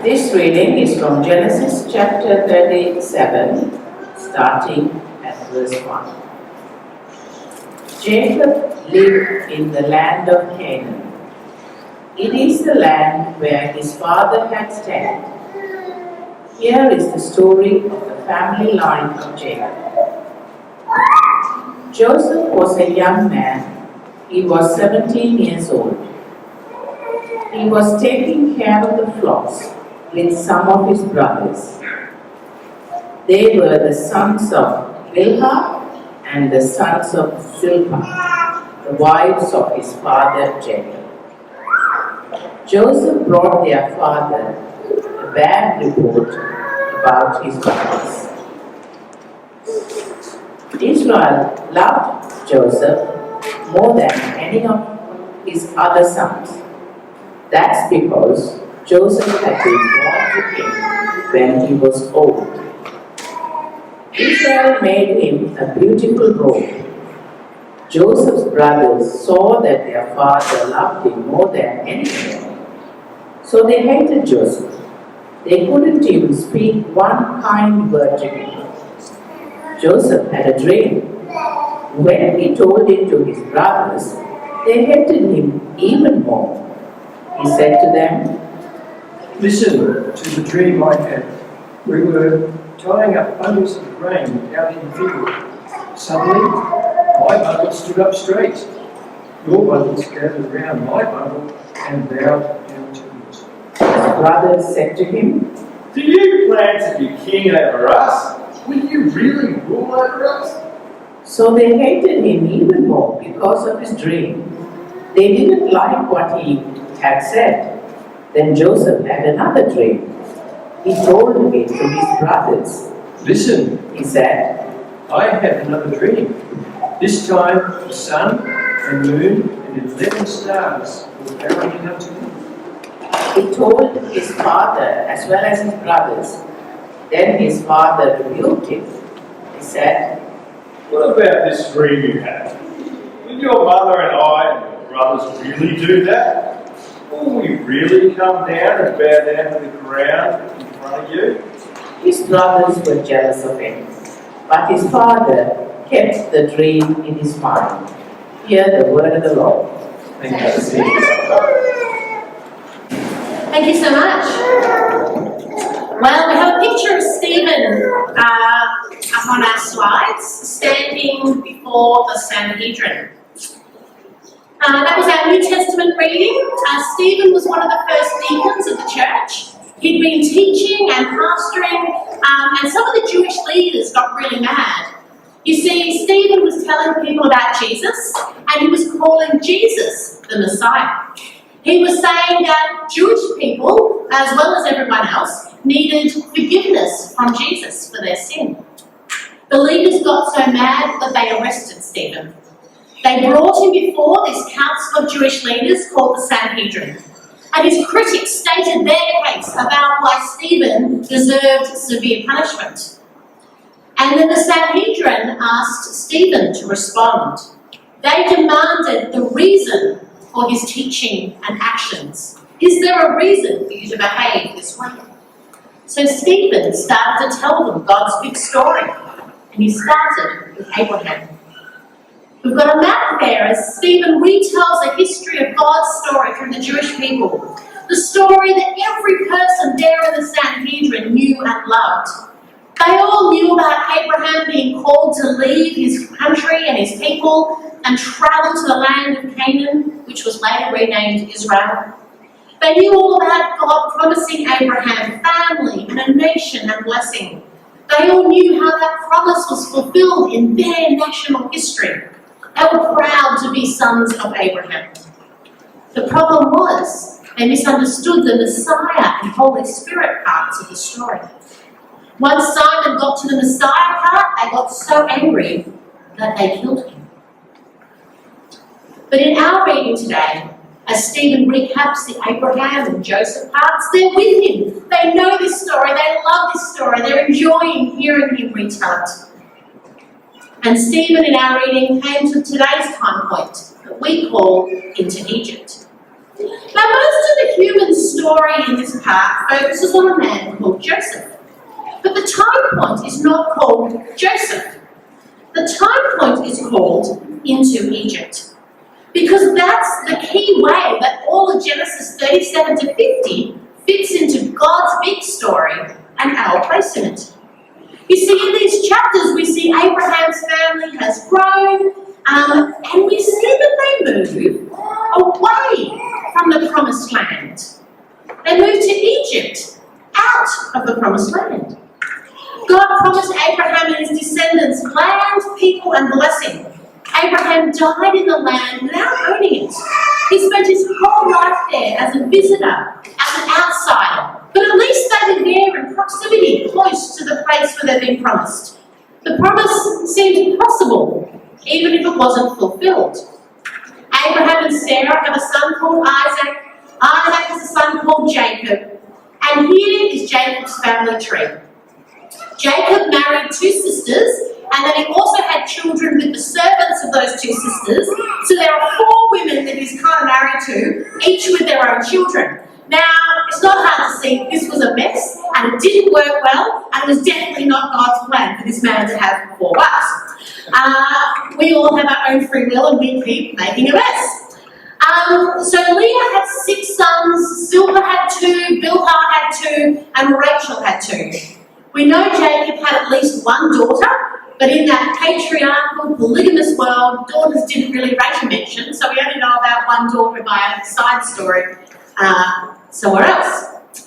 This reading is from Genesis chapter 37, starting at verse 1. Jacob lived in the land of Canaan. It is the land where his father had stayed. Here is the story of the family line of Jacob. Joseph was a young man. He was 17 years old. He was taking care of the flocks with some of his brothers. They were the sons of Bilhah and the sons of Zilpah, the wives of his father Jacob. Joseph brought their father a bad report about his brothers. Israel loved Joseph more than any of his other sons. That's because Joseph had been born to him when he was old. Israel made him a beautiful robe. Joseph's brothers saw that their father loved him more than anything, so they hated Joseph. They couldn't even speak one kind word to him. Joseph had a dream. When he told it to his brothers, they hated him even more. He said to them, "Listen to the dream I had. We were tying up bundles of grain out in the field. Suddenly, my bundle stood up straight. Your bundles gathered around my bundle and bowed down to it." His brothers said to him, "Do you plan to be king over us? Will you really rule over us?" So they hated him even more because of his dream. They didn't like what he had said. Then Joseph had another dream. He told it to his brothers. "Listen," He said, I had another dream. This time the sun and moon and 11 stars were bowing down to him." he told his father as well as his brothers. Then his father rebuked him. He said, "What about this dream you had? Will your mother and I and your brothers really do that? Will we really come down and bow down to the ground in front of you?" His brothers were jealous of him, but his father kept the dream in his mind. Hear the word of the Lord. Thank you. Thank you so much. Well, we have a picture of Stephen up on our slides, standing before the Sanhedrin. That was our New Testament reading. Stephen was one of the first deacons of the church. He'd been teaching and pastoring, and some of the Jewish leaders got really mad. You see, Stephen was telling people about Jesus, and he was calling Jesus the Messiah. He was saying that Jewish people, as well as everyone else, needed forgiveness from Jesus for their sin. The leaders got so mad that they arrested Stephen. They brought him before this council of Jewish leaders called the Sanhedrin. And his critics stated their case about why Stephen deserved severe punishment. And then the Sanhedrin asked Stephen to respond. They demanded the reason for his teaching and actions. Is there a reason for you to behave this way? So Stephen started to tell them God's big story. And he started with Abraham. We've got a map there as Stephen retells the history of God's story from the Jewish people. The story that every person there in the Sanhedrin knew and loved. They all knew about Abraham being called to leave his country and his people and travel to the land of Canaan, which was later renamed Israel. They knew all about God promising Abraham family and a nation and blessing. They all knew how that promise was fulfilled in their national history. They were proud to be sons of Abraham. The problem was they misunderstood the Messiah and Holy Spirit parts of the story. Once Simon got to the Messiah part, they got so angry that they killed him. But in our reading today, as Stephen recaps the Abraham and Joseph parts, they're with him. They know this story, they love this story, they're enjoying hearing him retell it. And Stephen, in our reading, came to today's time point that we call into Egypt. Now, most of the human story in this part focuses on a man called Joseph. But the time point is not called Joseph. The time point is called Into Egypt. Because that's the key way that all of Genesis 37 to 50 fits into God's big story and our place in it. You see, in these chapters, we see Abraham's family has grown, and we see that they move away from the promised land. They move to Egypt, out of the promised land. God promised Abraham and his descendants land, people, and blessing. Abraham died in the land without owning it. He spent his whole life there as a visitor, as an outsider. But at least they were there in proximity, close to the place where they'd been promised. The promise seemed possible, even if it wasn't fulfilled. Abraham and Sarah have a son called Isaac. Isaac has a son called Jacob. And here is Jacob's family tree. Jacob married two sisters, and then he also had children with the servants of those two sisters. So there are 4 women that he's kind of married to, each with their own children. Now, it's not hard to see this was a mess, and it didn't work well, and it was definitely not God's plan for this man to have 4 wives. We all have our own free will, and we keep making a mess. So Leah had 6 sons, Zilpah had 2, Bilhah had 2, and Rachel had 2. We know Jacob had at least 1 daughter, but in that patriarchal, polygamous world, daughters didn't really rate a mention, so we only know about 1 daughter by a side story somewhere else.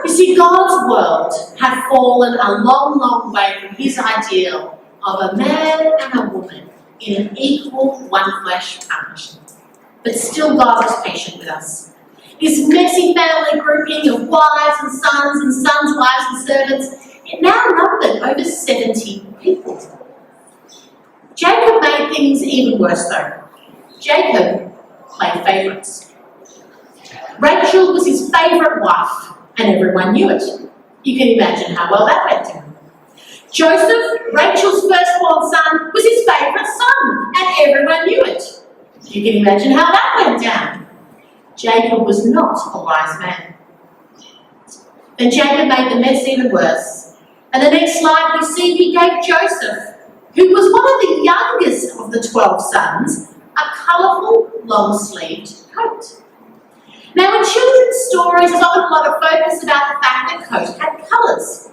You see, God's world had fallen a long, long way from his ideal of a man and a woman in an equal one-flesh partnership. But still God was patient with us. This messy family grouping of wives and sons, wives and servants, it now numbered over 70 people. Jacob made things even worse though. Jacob played favourites. Rachel was his favourite wife, and everyone knew it. You can imagine how well that went down. Joseph, Rachel's firstborn son, was his favourite son, and everyone knew it. You can imagine how that went down. Jacob was not a wise man. Then Jacob made the mess even worse. And the next slide we see he gave Joseph, who was one of the youngest of the 12 sons, a colourful, long-sleeved coat. Now in children's stories there's often a lot of focus about the fact that coat had colours.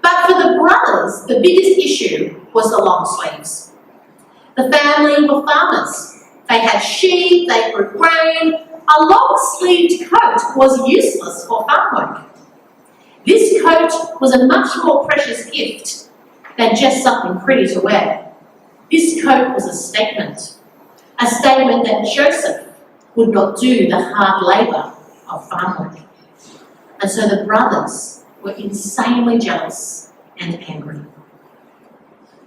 But for the brothers, the biggest issue was the long sleeves. The family were farmers. They had sheep, they grew grain. A long-sleeved coat was useless for farm work. This coat was a much more precious gift than just something pretty to wear. This coat was a statement that Joseph would not do the hard labour of farm work. And so the brothers were insanely jealous and angry.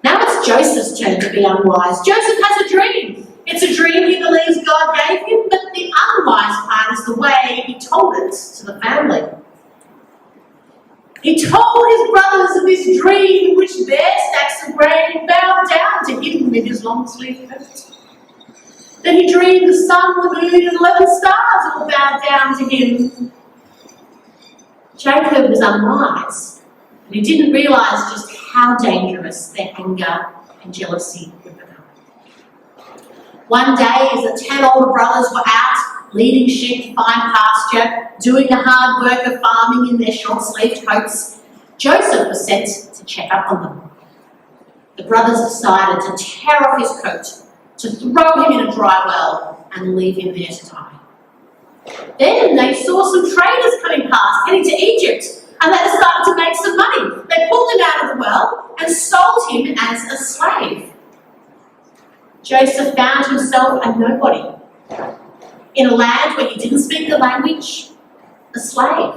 Now it's Joseph's turn to be unwise. Joseph has a dream. It's a dream he believes God gave him, but the unwise part is the way he told it to the family. He told his brothers of this dream in which their stacks of grain bowed down to him with his long-sleeved coat. Then he dreamed the sun, the moon, and 11 stars all bowed down to him. Jacob was unwise, and he didn't realise just how dangerous their anger and jealousy would become. One day, as the 10 older brothers were out, leading sheep to find pasture, doing the hard work of farming in their short-sleeved coats, Joseph was sent to check up on them. The brothers decided to tear off his coat, to throw him in a dry well and leave him there to die. Then they saw some traders coming past, heading to Egypt, and they decided to make some money. They pulled him out of the well and sold him as a slave. Joseph found himself a nobody, in a land where he didn't speak the language, a slave.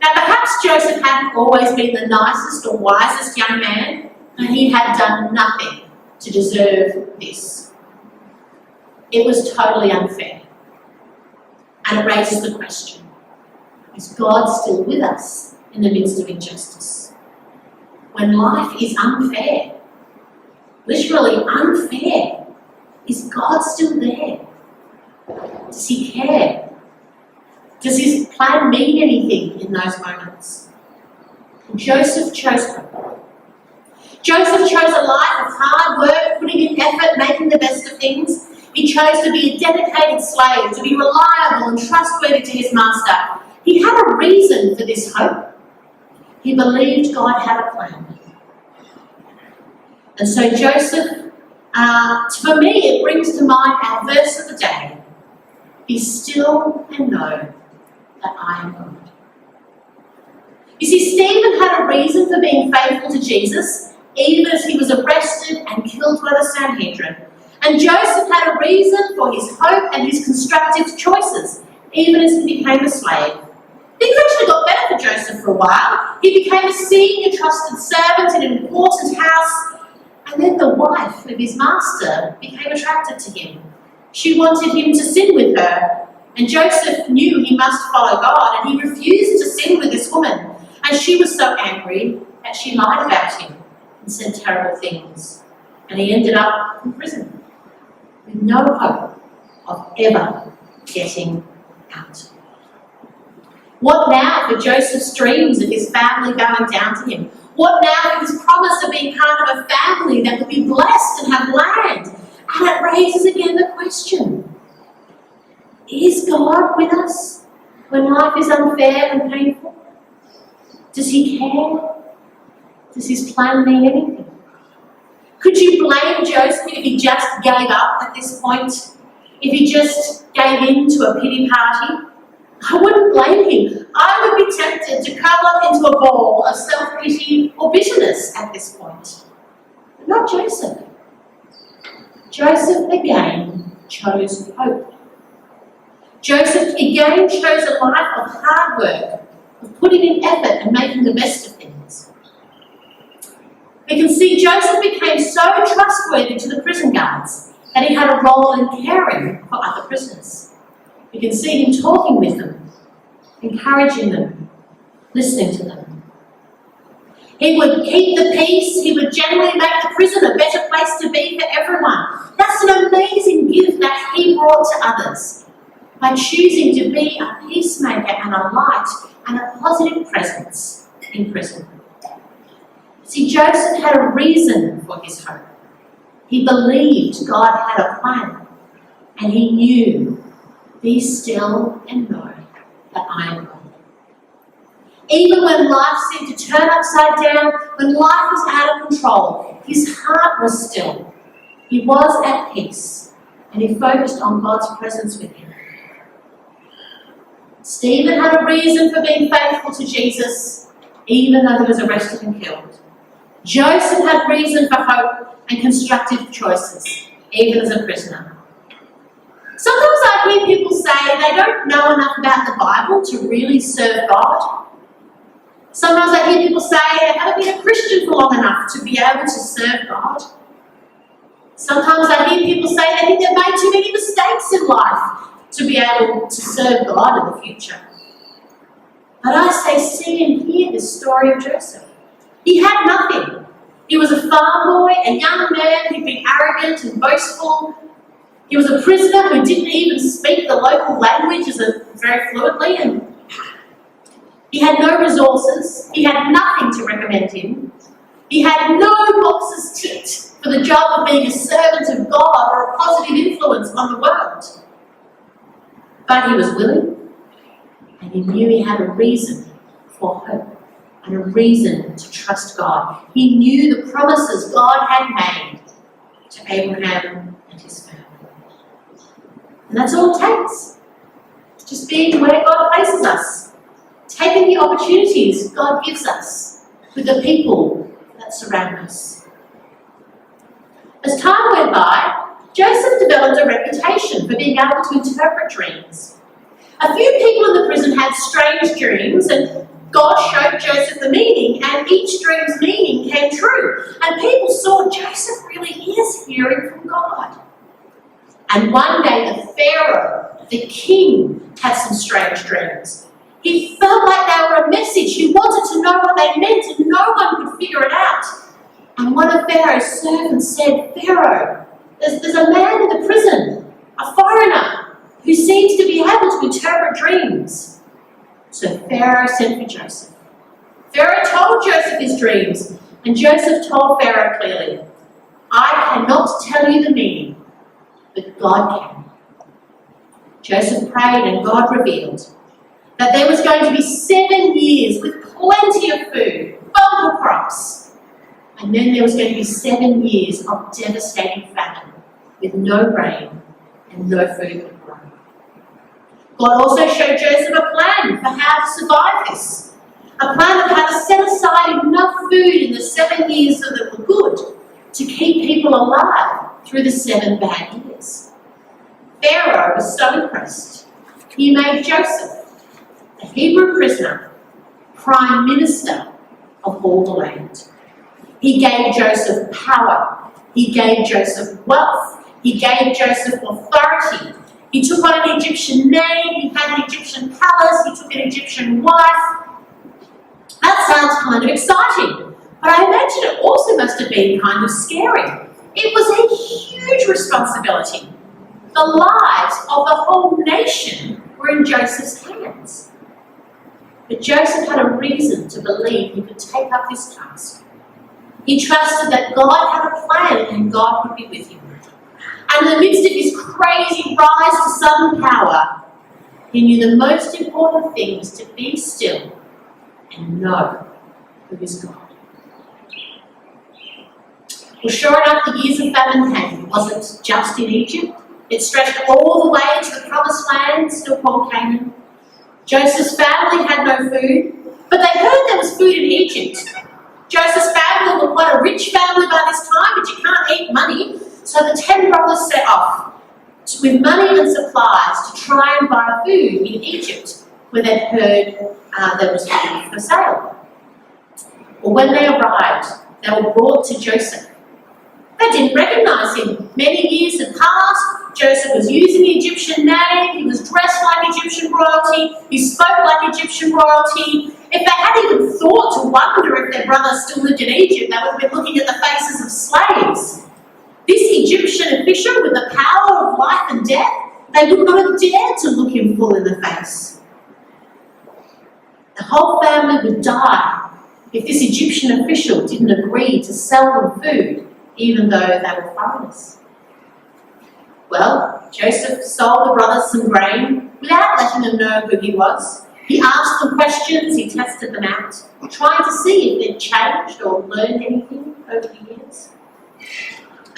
Now perhaps Joseph hadn't always been the nicest or wisest young man, and he had done nothing to deserve this. It was totally unfair. And it raises the question, is God still with us in the midst of injustice? When life is unfair, literally unfair, is God still there? Does he care? Does his plan mean anything in those moments? Joseph chose hope. Joseph chose a life of hard work, putting in effort, making the best of things. He chose to be a dedicated slave, to be reliable and trustworthy to his master. He had a reason for this hope. He believed God had a plan. And so Joseph, for me, it brings to mind our verse of the day. Be still and know that I am God. You see, Stephen had a reason for being faithful to Jesus, even as he was arrested and killed by the Sanhedrin. And Joseph had a reason for his hope and his constructive choices, even as he became a slave. Things actually got better for Joseph for a while. He became a senior trusted servant in an important house, and then the wife of his master became attracted to him. She wanted him to sin with her, and Joseph knew he must follow God, and he refused to sin with this woman. And she was so angry that she lied about him and said terrible things. And he ended up in prison with no hope of ever getting out. What now for Joseph's dreams of his family bowing down to him? What now for his promise of being part of a family that would be blessed and have land? And it raises again the question, is God with us when life is unfair and painful? Does he care? Does his plan mean anything? Could you blame Joseph if he just gave up at this point? If he just gave in to a pity party? I wouldn't blame him. I would be tempted to curl up into a ball of self-pity or bitterness at this point. But not Joseph. Joseph again chose hope. Joseph again chose a life of hard work, of putting in effort and making the best of things. We can see Joseph became so trustworthy to the prison guards that he had a role in caring for other prisoners. We can see him talking with them, encouraging them, listening to them. He would keep the peace. He would generally make the prison a better place to be for everyone. That's an amazing gift that he brought to others by choosing to be a peacemaker and a light and a positive presence in prison. See, Joseph had a reason for his hope. He believed God had a plan, and he knew, be still and know that I am God. Even when life seemed to turn upside down, when life was out of control, his heart was still. He was at peace, and he focused on God's presence with him. Stephen had a reason for being faithful to Jesus, even though he was arrested and killed. Joseph had reason for hope and constructive choices, even as a prisoner. Sometimes I hear people say they don't know enough about the Bible to really serve God. Sometimes I hear people say they haven't been a Christian for long enough to be able to serve God. Sometimes I hear people say they think they've made too many mistakes in life to be able to serve God in the future. But I say, see and hear this story of Joseph. He had nothing. He was a farm boy, a young man who'd been arrogant and boastful. He was a prisoner who didn't even speak the local language very fluently, and he had no resources. He had nothing to recommend him. He had no boxes ticked for the job of being a servant of God or a positive influence on the world. But he was willing, and he knew he had a reason for hope and a reason to trust God. He knew the promises God had made to Abraham and his family. And that's all it takes. Just being where God places us, taking the opportunities God gives us with the people that surround us. As time went by, Joseph developed a reputation for being able to interpret dreams. A few people in the prison had strange dreams, and God showed Joseph the meaning, and each dream's meaning came true. And people saw Joseph really is hearing from God. And one day the Pharaoh, the king, had some strange dreams. He felt like they were a message. He wanted to know what they meant, and no one could figure it out. And one of Pharaoh's servants said, Pharaoh, there's a man in the prison, a foreigner, who seems to be able to interpret dreams. So Pharaoh sent for Joseph. Pharaoh told Joseph his dreams, and Joseph told Pharaoh clearly, I cannot tell you the meaning, but God can. Joseph prayed and God revealed that there was going to be 7 years with plenty of food, bumper crops, and then there was going to be 7 years of devastating famine with no rain and no food would grow. God also showed Joseph a plan for how to survive this, a plan of how to set aside enough food in the 7 years that were good to keep people alive through the 7 bad years. Pharaoh was so impressed, he made Joseph, a Hebrew prisoner, prime minister of all the land. He gave Joseph power, he gave Joseph wealth, he gave Joseph authority. He took on an Egyptian name, he had an Egyptian palace, he took an Egyptian wife. That sounds kind of exciting, but I imagine it also must have been kind of scary. It was a huge responsibility. The lives of the whole nation were in Joseph's hands. But Joseph had a reason to believe he could take up this task. He trusted that God had a plan and God would be with him. And in the midst of his crazy rise to sudden power, he knew the most important thing was to be still and know who is God. Well, sure enough, the years of famine came. It wasn't just in Egypt. It stretched all the way to the promised land, still called Canaan. Joseph's family had no food, but they heard there was food in Egypt. Joseph's family were quite a rich family by this time, but you can't eat money. So the 10 brothers set off with money and supplies to try and buy food in Egypt, where they'd heard there was food for sale. Well, when they arrived, they were brought to Joseph. They didn't recognise him. Many years had passed. Joseph was using the Egyptian name. He was dressed like Egyptian royalty. He spoke like Egyptian royalty. If they had even thought to wonder if their brothers still lived in Egypt, they would have been looking at the faces of slaves. This Egyptian official with the power of life and death, they would not have dared to look him full in the face. The whole family would die if this Egyptian official didn't agree to sell them food, even though they were foreigners. Well, Joseph sold the brothers some grain without letting them know who he was. He asked them questions, he tested them out, trying to see if they'd changed or learned anything over the years.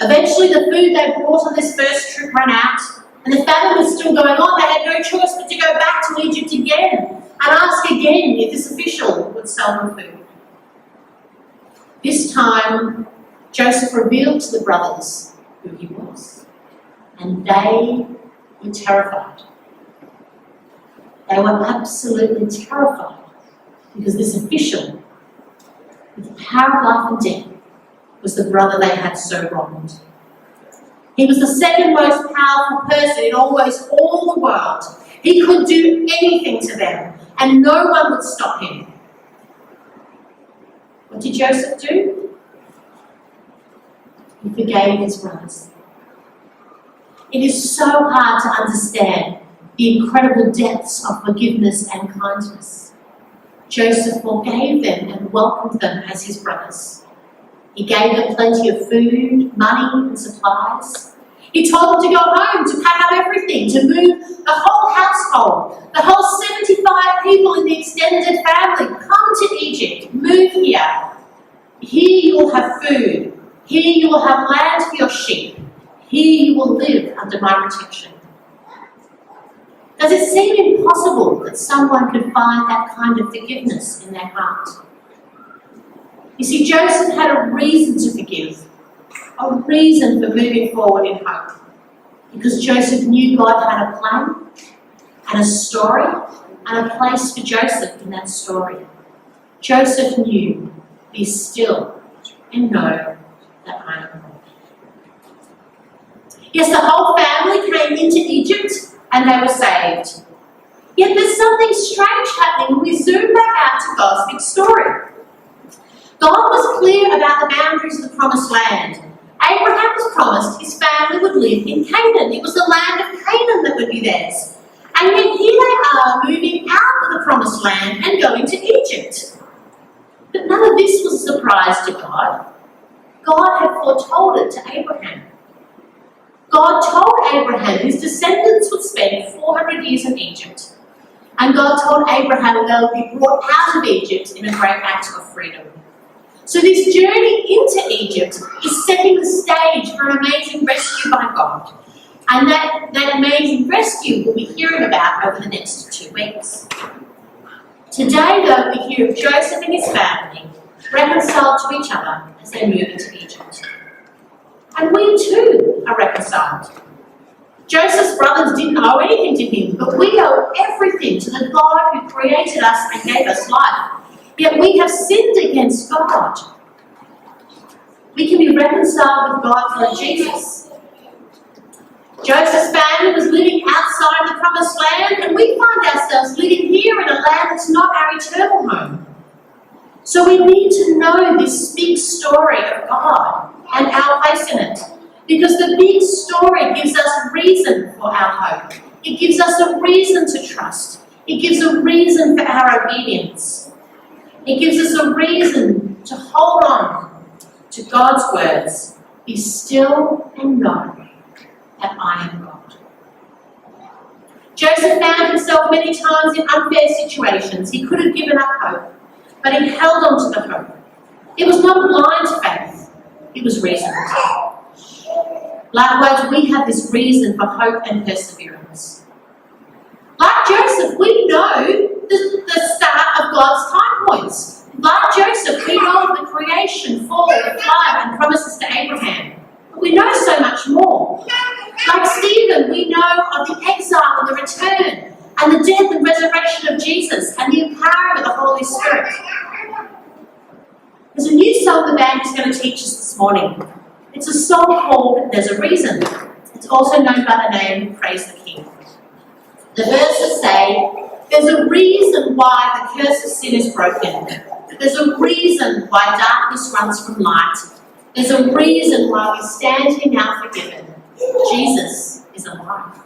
Eventually, the food they brought on this first trip ran out, and the famine was still going on. They had no choice but to go back to Egypt again and ask again if this official would sell them food. This time, Joseph revealed to the brothers who he was, and they were terrified. They were absolutely terrified because this official, with the power of life and death, was the brother they had so wronged. He was the second most powerful person in almost all the world. He could do anything to them, and no one would stop him. What did Joseph do? He forgave his brothers. It is so hard to understand the incredible depths of forgiveness and kindness. Joseph forgave them and welcomed them as his brothers. He gave them plenty of food, money, and supplies. He told them to go home, to pack up everything, to move the whole household, the whole 75 people in the extended family. Come to Egypt, move here. Here you will have food. Here you will have land for your sheep. Here you will live under my protection. Does it seem impossible that someone could find that kind of forgiveness in their heart? You see, Joseph had a reason to forgive, a reason for moving forward in hope, because Joseph knew God had a plan and a story and a place for Joseph in that story. Joseph knew, be still and know that I am God. Yes, the whole family came into Egypt and they were saved. Yet there's something strange happening when we zoom back out to God's big story. God was clear about the boundaries of the promised land. Abraham was promised his family would live in Canaan. It was the land of Canaan that would be theirs. And yet here they are moving out of the promised promised land and going to Egypt. But none of this was a surprise to God. God had foretold it to Abraham. God told Abraham his descendants would spend 400 years in Egypt. And God told Abraham they would be brought out of Egypt in a great act of freedom. So this journey into Egypt is setting the stage for an amazing rescue by God. And that amazing rescue we'll be hearing about over the next 2 weeks. Today, though, we hear of Joseph and his family reconciled to each other as they move into Egypt. And we too are reconciled. Joseph's brothers didn't owe anything to him, but we owe everything to the God who created us and gave us life. Yet we have sinned against God. We can be reconciled with God through Jesus. Joseph's family was living outside the promised land, and we find ourselves living here in a land that's not our eternal home. So we need to know this big story of God and our place in it. Because the big story gives us reason for our hope. It gives us a reason to trust. It gives a reason for our obedience. It gives us a reason to hold on to God's words. Be still and know that I am God. Joseph found himself many times in unfair situations. He could have given up hope, but he held on to the hope. It was not blind faith, it was reasoned. Likewise, we have this reason for hope and perseverance. Like Joseph, we know the start of God's time points. Like Joseph, we know of the creation, fall, the flood, and promises to Abraham. But we know so much more. Like Stephen, we know of the exile and the return, and the death and resurrection of Jesus, and the empowering of the Holy Spirit. There's a new song the band is going to teach us this morning. It's a song called There's a Reason. It's also known by the name Praise the King. The verses say, there's a reason why the curse of sin is broken. There's a reason why darkness runs from light. There's a reason why we stand here now forgiven. Jesus is alive.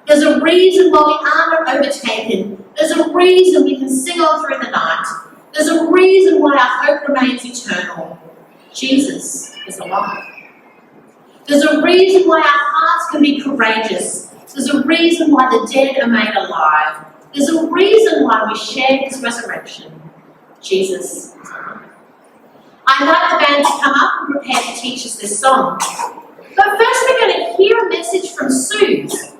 There's a reason why we aren't overtaken. There's a reason we can sing on through the night. There's a reason why our hope remains eternal. Jesus is alive. There's a reason why our hearts can be courageous. There's a reason why the dead are made alive. There's a reason why we share his resurrection. Jesus is alive. I invite the band to come up and prepare to teach us this song. But first we're going to hear a message from Suze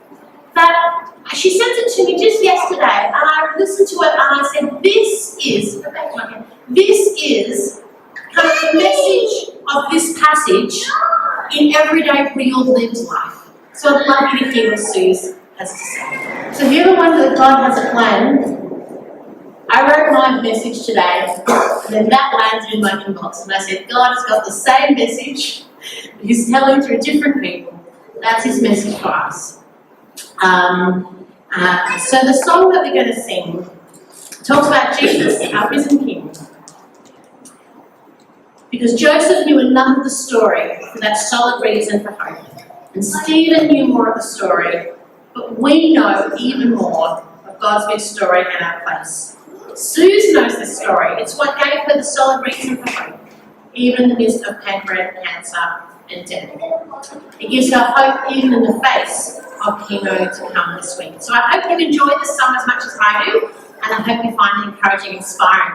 that she sent it to me just yesterday, and I listened to it and I said, this is kind of the message of this passage in everyday real lived life. So I'd love you to hear what Suze has to say. So if you ever wonder that God has a plan, I wrote my message today, and then that landed in my inbox, and I said, God has got the same message. He's telling through different people. That's his message for us. So the song that we're going to sing talks about Jesus, our risen King. Because Joseph knew enough of the story for that solid reason for hope. And Stephen knew more of the story, but we know even more of God's big story and our place. Suze knows this story. It's what gave her the solid reason for hope, even in the midst of pancreatic cancer and death. It gives her hope even in the face of chemo to come this week. So I hope you've enjoyed this song as much as I do, and I hope you find it encouraging and inspiring.